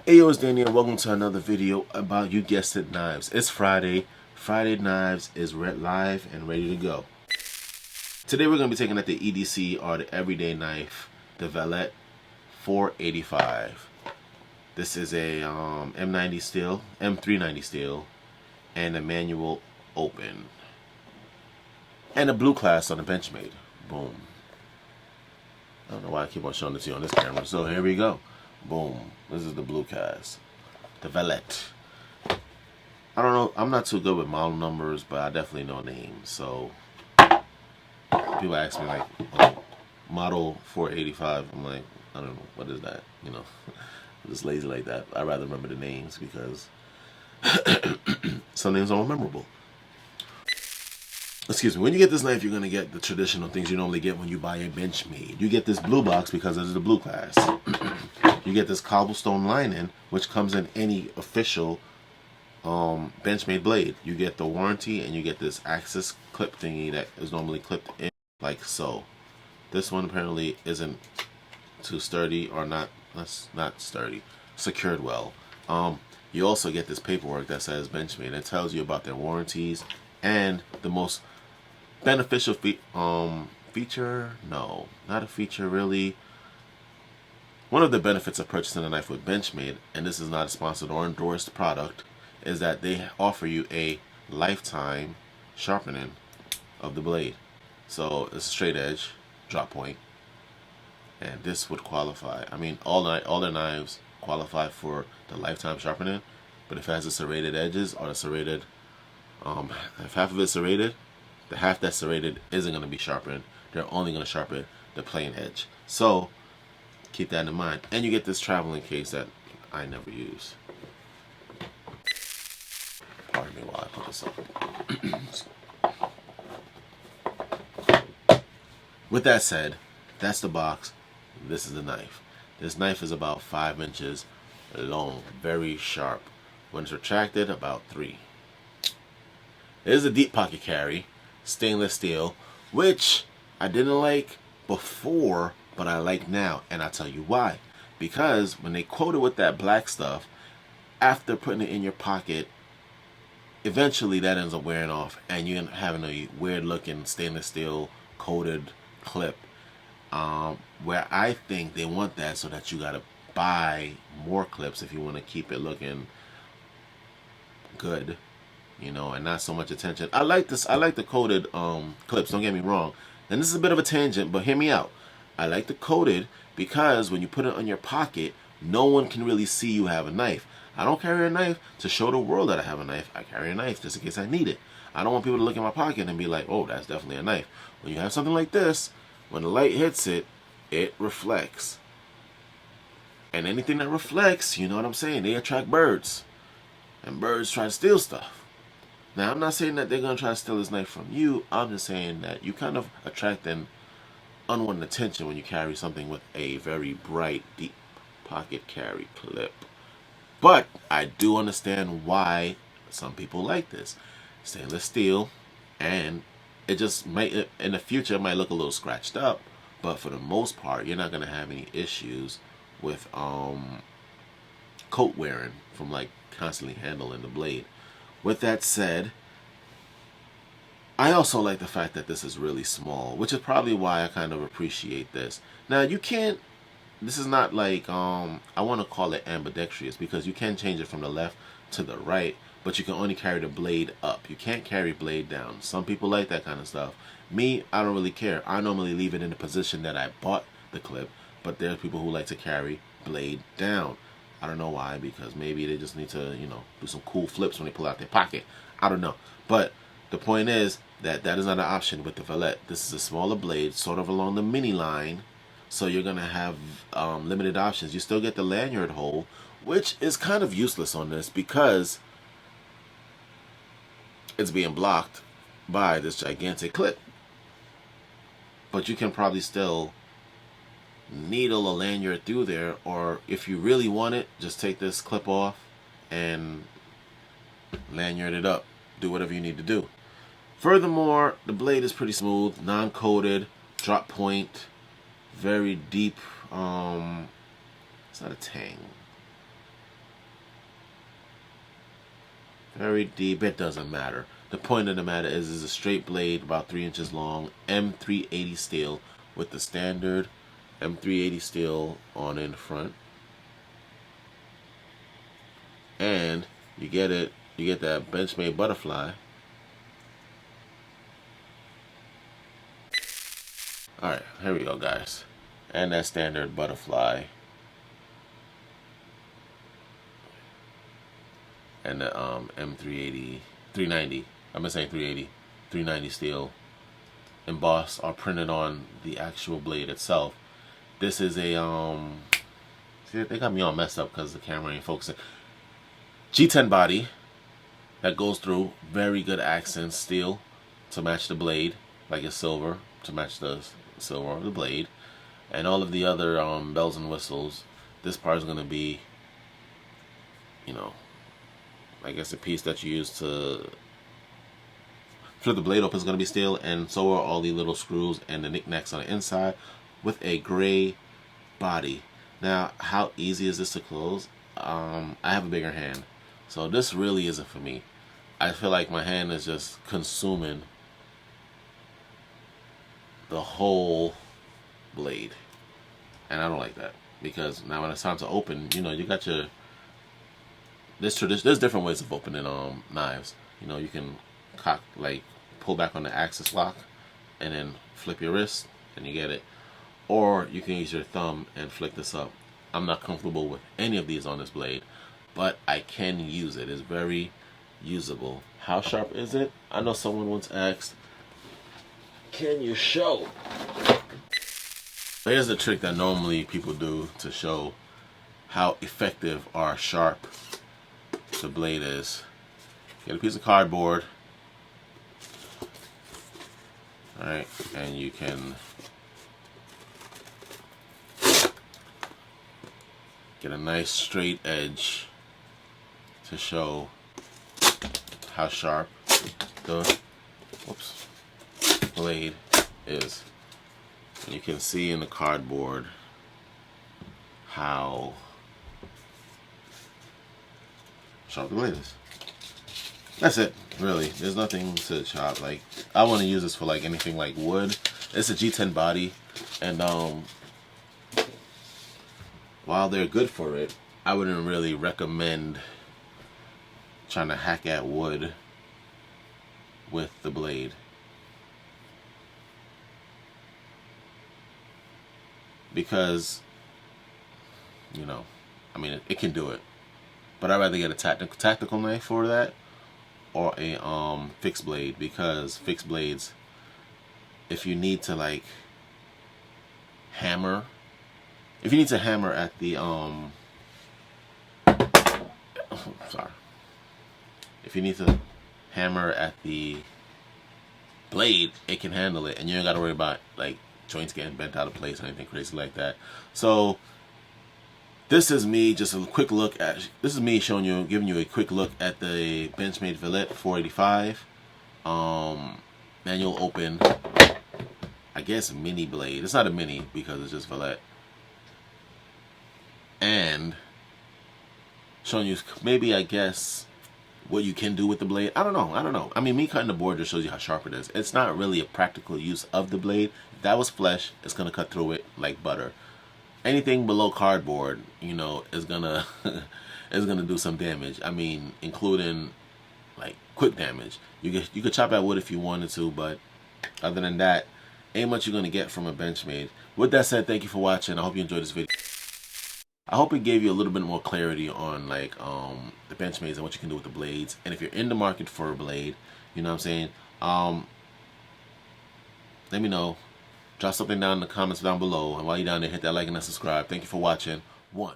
Ayo, it's Daeni and welcome to another video about, you guessed it, knives. It's Friday. Friday Knives is live and ready to go. Today we're going to be taking at the EDC, or the everyday knife, the Valet 485. This is a M90 steel, M390 steel, and a manual open. And a blue class on the Benchmade. Boom. I don't know why I keep on showing it to you on this camera. So here we go. Boom. This is the blue cast. The Valet. I don't know. I'm not too good with model numbers, but I definitely know names. So people ask me like, oh, model 485. I'm like, I don't know. What is that? You know, I'm just lazy like that. I'd rather remember the names because some names are memorable. Excuse me. When you get this knife, you're going to get the traditional things you normally get when you buy a Benchmade. You get this blue box because it's the blue class. You get this cobblestone lining, which comes in any official Benchmade blade. You get the warranty, and you get this access clip thingy that is normally clipped in like so. This one apparently isn't too sturdy, or not sturdy, secured well. You also get this paperwork that says Benchmade. It tells you about their warranties and the most beneficial feature. No, not a feature really. One of the benefits of purchasing a knife with Benchmade, and this is not a sponsored or endorsed product, is that they offer you a lifetime sharpening of the blade. So it's a straight edge, drop point, and this would qualify. I mean, all their knives qualify for the lifetime sharpening, but if it has the serrated edges, or the serrated, if half of it's serrated, the half that's serrated isn't going to be sharpened. They're only going to sharpen the plain edge. So keep that in mind. And you get this traveling case that I never use. Pardon me while I put this up. With that said, that's the box. This is the knife. This knife is about 5 inches long, very sharp. When it's retracted, about 3. It is a deep pocket carry, stainless steel, which I didn't like before, but I like now, and I'll tell you why. Because when they coat it with that black stuff, after putting it in your pocket, eventually that ends up wearing off, and you're having a weird looking stainless steel coated clip. Where I think they want that so that you gotta buy more clips if you want to keep it looking good, you know, and not so much attention. I like this. I like the coated clips, don't get me wrong. And this is a bit of a tangent, but hear me out. I like the coated because when you put it on your pocket, no one can really see you have a knife. I don't carry a knife to show the world that I have a knife. I carry a knife just in case I need it. I don't want people to look in my pocket and be like, oh, that's definitely a knife. When you have something like this, when the light hits it, it reflects. And anything that reflects, you know what I'm saying, they attract birds. And birds try to steal stuff. Now, I'm not saying that they're going to try to steal this knife from you. I'm just saying that you kind of attract an unwanted attention when you carry something with a very bright, deep pocket carry clip. But I do understand why some people like this. Stainless steel, and it just might, in the future, it might look a little scratched up, but for the most part, you're not going to have any issues with coat wearing from like constantly handling the blade. With that said, I also like the fact that this is really small, which is probably why I kind of appreciate this. Now, you can't, this is not like, I want to call it ambidextrous, because you can change it from the left to the right, but you can only carry the blade up. You can't carry blade down. Some people like that kind of stuff. Me, I don't really care. I normally leave it in the position that I bought the clip, but there's people who like to carry blade down. I don't know why, because maybe they just need to, you know, do some cool flips when they pull out their pocket. I don't know. But the point is that that is not an option with the Valet. This is a smaller blade, sort of along the mini line, so you're going to have limited options. You still get the lanyard hole, which is kind of useless on this because it's being blocked by this gigantic clip. But you can probably still needle a lanyard through there, or if you really want it, just take this clip off and lanyard it up. Do whatever you need to do. Furthermore, the blade is pretty smooth, non-coated, drop point, very deep, it's not a tang. very deep. It doesn't matter. The point of the matter is a straight blade about 3 inches long, M380 steel with the standard M380 steel on in front, and you get that Benchmade butterfly. All right, here we go, guys, and that standard butterfly, and the M380, 390. I'm gonna say 380, 390 steel embossed or printed on the actual blade itself. This is a see, they got me all messed up because the camera ain't focusing. G10 body that goes through, very good accent steel to match the blade, like it's silver to match the silver of the blade, and all of the other bells and whistles. This part is gonna be, you know, I guess a piece that you use to flip the blade open is gonna be steel, and so are all the little screws and the knickknacks on the inside, with a gray body. Now, how easy is this to close? I have a bigger hand, so this really isn't for me. I feel like my hand is just consuming the whole blade, and I don't like that, because now when it's time to open, you know, you got your there's different ways of opening knives. You know, you can pull back on the axis lock and then flip your wrist and you get it, or you can use your thumb and flick this up. I'm not comfortable with any of these on this blade, but I can use it. It's very usable. How sharp is it? I know someone once asked, can you show? Here's the trick that normally people do to show how effective or sharp the blade is. Get a piece of cardboard, alright, and you can get a nice straight edge to show how sharp the blade is. And you can see in the cardboard how sharp the blade is. That's it, really. There's nothing to chop. Like, I want to use this for like anything like wood. It's a G10 body, and while they're good for it, I wouldn't really recommend trying to hack at wood with the blade, because, you know, I mean, it can do it, but I'd rather get a tactical knife for that, or a fixed blade, because fixed blades, if you need to like hammer, if you need to hammer at the sorry, if you need to hammer at the blade, it can handle it, and you ain't got to worry about like joints getting bent out of place or anything crazy like that. So this is me, just a quick look at, this is me showing you, giving you a quick look at the Benchmade Valet 485 manual open, I guess, mini blade. It's not a mini because it's just Valet, and showing you maybe, I guess, what you can do with the blade. I don't know. I mean, me cutting the board just shows you how sharp it is. It's not really a practical use of the blade. If that was flesh, it's gonna cut through it like butter. Anything below cardboard, you know, is gonna is gonna do some damage. I mean, including like quick damage. You could chop at wood if you wanted to, but other than that, ain't much you're gonna get from a Benchmade. With that said, thank you for watching. I hope you enjoyed this video. I hope it gave you a little bit more clarity on like the Benchmades and what you can do with the blades. And if you're in the market for a blade, you know what I'm saying, let me know. Drop something down in the comments down below. And while you're down there, hit that like and that subscribe. Thank you for watching. 1.